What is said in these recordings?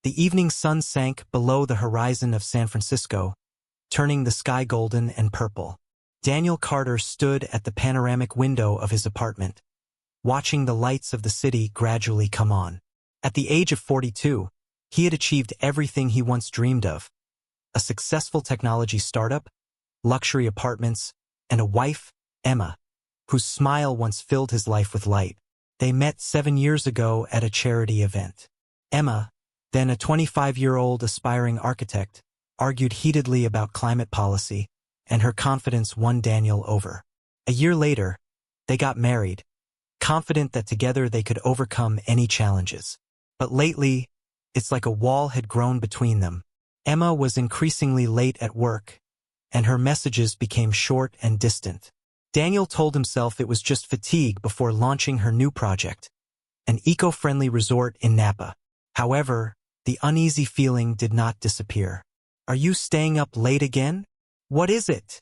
The evening sun sank below the horizon of San Francisco, turning the sky golden and purple. Daniel Carter stood at the panoramic window of his apartment, watching the lights of the city gradually come on. At the age of 42, he had achieved everything he once dreamed of: a successful technology startup, luxury apartments, and a wife, Emma, whose smile once filled his life with light. They met 7 years ago at a charity event. Emma, then a 25-year-old aspiring architect, argued heatedly about climate policy, and her confidence won Daniel over. A year later, they got married, confident that together they could overcome any challenges. But lately, it's like a wall had grown between them. Emma was increasingly late at work, and her messages became short and distant. Daniel told himself it was just fatigue before launching her new project, an eco-friendly resort in Napa. However, the uneasy feeling did not disappear. "Are you staying up late again? What is it?"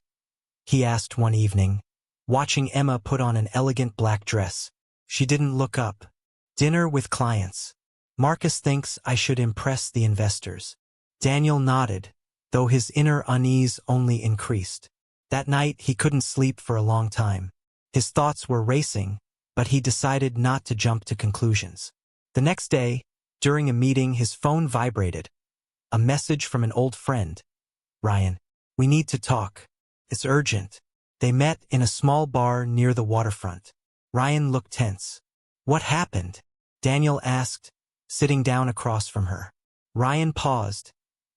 he asked one evening, watching Emma put on an elegant black dress. She didn't look up. "Dinner with clients. Marcus thinks I should impress the investors." Daniel nodded, though his inner unease only increased. That night he couldn't sleep for a long time. His thoughts were racing, but he decided not to jump to conclusions. The next day, during a meeting, his phone vibrated. A message from an old friend. "Ryan, we need to talk. It's urgent." They met in a small bar near the waterfront. Ryan looked tense. "What happened?" Daniel asked, sitting down across from her. Ryan paused,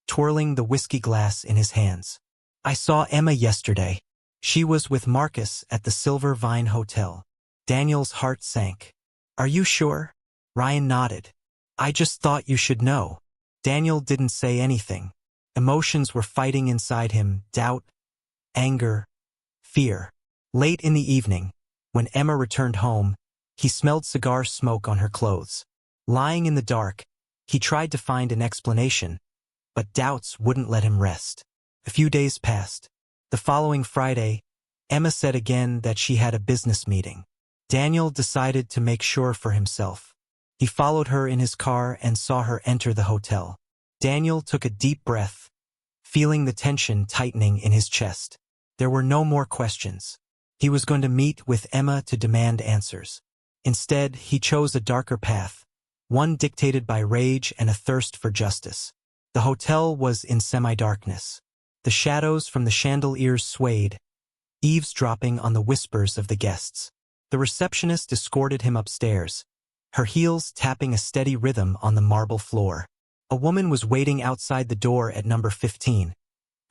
twirling the whiskey glass in his hands. "I saw Emma yesterday. She was with Marcus at the Silver Vine Hotel." Daniel's heart sank. "Are you sure?" Ryan nodded. "I just thought you should know." Daniel didn't say anything. Emotions were fighting inside him: doubt, anger, fear. Late in the evening, when Emma returned home, he smelled cigar smoke on her clothes. Lying in the dark, he tried to find an explanation, but doubts wouldn't let him rest. A few days passed. The following Friday, Emma said again that she had a business meeting. Daniel decided to make sure for himself. He followed her in his car and saw her enter the hotel. Daniel took a deep breath, feeling the tension tightening in his chest. There were no more questions. He was going to meet with Emma to demand answers. Instead, he chose a darker path, one dictated by rage and a thirst for justice. The hotel was in semi-darkness. The shadows from the chandeliers swayed, eavesdropping on the whispers of the guests. The receptionist escorted him upstairs, her heels tapping a steady rhythm on the marble floor. A woman was waiting outside the door at number 15,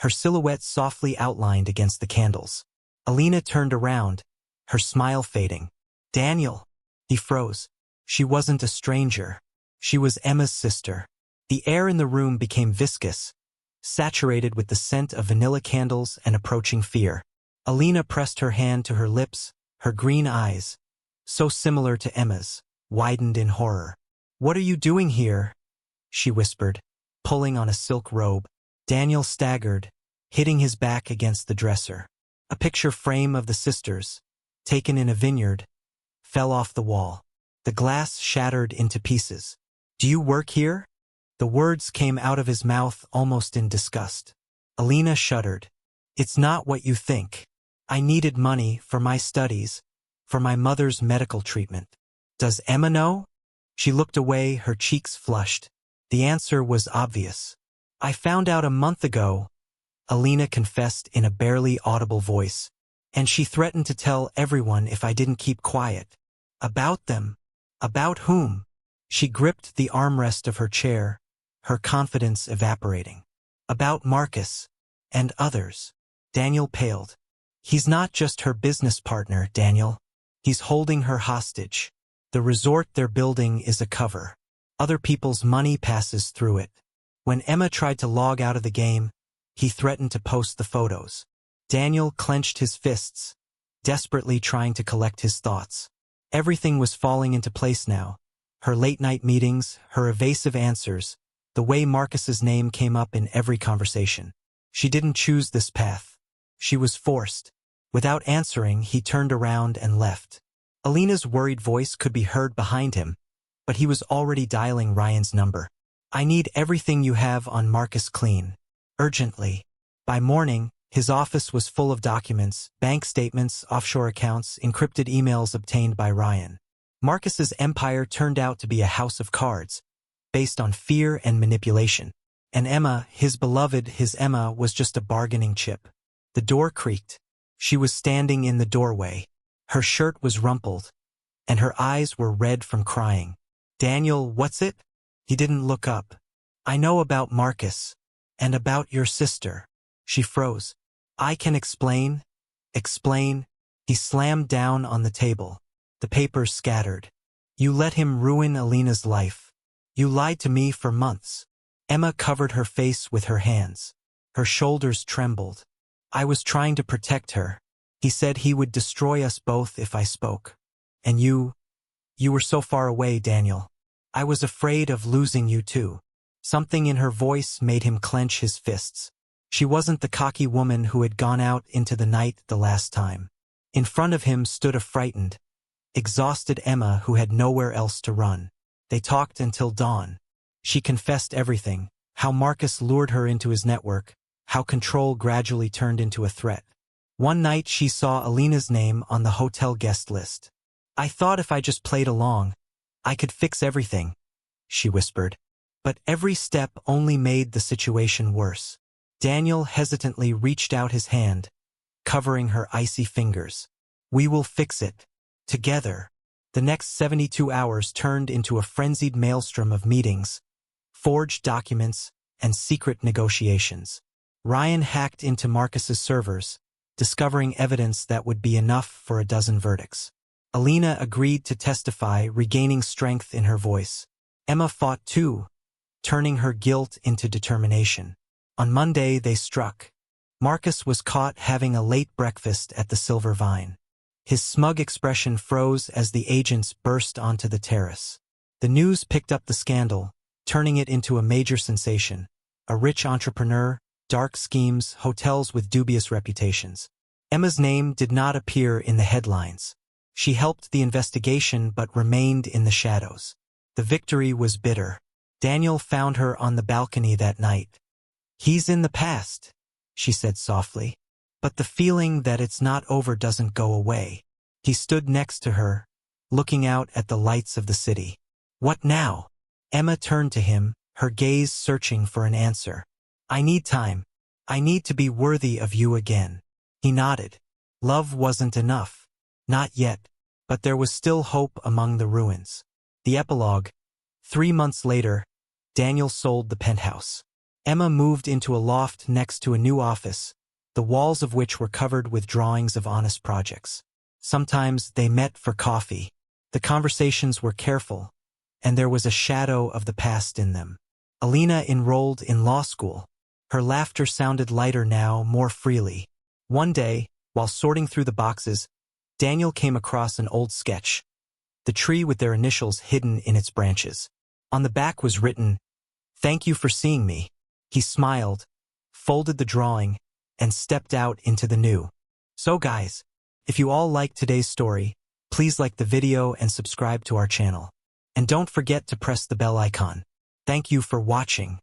her silhouette softly outlined against the candles. Alina turned around, her smile fading. "Daniel." He froze. She wasn't a stranger. She was Emma's sister. The air in the room became viscous, saturated with the scent of vanilla candles and approaching fear. Alina pressed her hand to her lips, her green eyes, so similar to Emma's, widened in horror. "What are you doing here?" she whispered, pulling on a silk robe. Daniel staggered, hitting his back against the dresser. A picture frame of the sisters, taken in a vineyard, fell off the wall. The glass shattered into pieces. "Do you work here?" The words came out of his mouth almost in disgust. Alina shuddered. "It's not what you think. I needed money for my studies, for my mother's medical treatment." "Does Emma know?" She looked away, her cheeks flushed. The answer was obvious. "I found out a month ago," Alina confessed in a barely audible voice, "and she threatened to tell everyone if I didn't keep quiet." "About them?" "About whom?" She gripped the armrest of her chair, her confidence evaporating. "About Marcus and others." Daniel paled. "He's not just her business partner, Daniel. He's holding her hostage. The resort they're building is a cover. Other people's money passes through it. When Emma tried to log out of the game, he threatened to post the photos." Daniel clenched his fists, desperately trying to collect his thoughts. Everything was falling into place now. Her late-night meetings, her evasive answers, the way Marcus's name came up in every conversation. She didn't choose this path. She was forced. Without answering, he turned around and left. Alina's worried voice could be heard behind him, but he was already dialing Ryan's number. I need everything you have on Marcus clean. Urgently. By morning, his office was full of documents, bank statements, offshore accounts, encrypted emails obtained by Ryan. Marcus's empire turned out to be a house of cards, based on fear and manipulation. And Emma, his beloved, Emma was just a bargaining chip. The door creaked. She was standing in the doorway. Her shirt was rumpled, and her eyes were red from crying. Daniel, what's it? He didn't look up. I know about Marcus. And about your sister. She froze. I can explain. Explain. He slammed down on the table. The papers scattered. You let him ruin Alina's life. You lied to me for months. Emma covered her face with her hands. Her shoulders trembled. I was trying to protect her. He said he would destroy us both if I spoke. And you were so far away, Daniel. I was afraid of losing you too. Something in her voice made him clench his fists. She wasn't the cocky woman who had gone out into the night the last time. In front of him stood a frightened, exhausted Emma who had nowhere else to run. They talked until dawn. She confessed everything, how Marcus lured her into his network, how control gradually turned into a threat. One night she saw Alina's name on the hotel guest list. I thought if I just played along, I could fix everything, she whispered. But every step only made the situation worse. Daniel hesitantly reached out his hand, covering her icy fingers. We will fix it. Together. The next 72 hours turned into a frenzied maelstrom of meetings, forged documents, and secret negotiations. Ryan hacked into Marcus's servers, discovering evidence that would be enough for a dozen verdicts. Alina agreed to testify, regaining strength in her voice. Emma fought too, turning her guilt into determination. On Monday they struck. Marcus was caught having a late breakfast at the Silver Vine. His smug expression froze as the agents burst onto the terrace. The news picked up the scandal, turning it into a major sensation. A rich entrepreneur, dark schemes, hotels with dubious reputations. Emma's name did not appear in the headlines. She helped the investigation but remained in the shadows. The victory was bitter. Daniel found her on the balcony that night. He's in the past, she said softly. But the feeling that it's not over doesn't go away. He stood next to her, looking out at the lights of the city. What now? Emma turned to him, her gaze searching for an answer. I need time. I need to be worthy of you again. He nodded. Love wasn't enough. Not yet. But there was still hope among the ruins. The epilogue. 3 months later, Daniel sold the penthouse. Emma moved into a loft next to a new office, the walls of which were covered with drawings of honest projects. Sometimes they met for coffee. The conversations were careful, and there was a shadow of the past in them. Alina enrolled in law school. Her laughter sounded lighter now, more freely. One day, while sorting through the boxes, Daniel came across an old sketch, the tree with their initials hidden in its branches. On the back was written, "Thank you for seeing me." He smiled, folded the drawing, and stepped out into the new. So guys, if you all liked today's story, please like the video and subscribe to our channel. And don't forget to press the bell icon. Thank you for watching.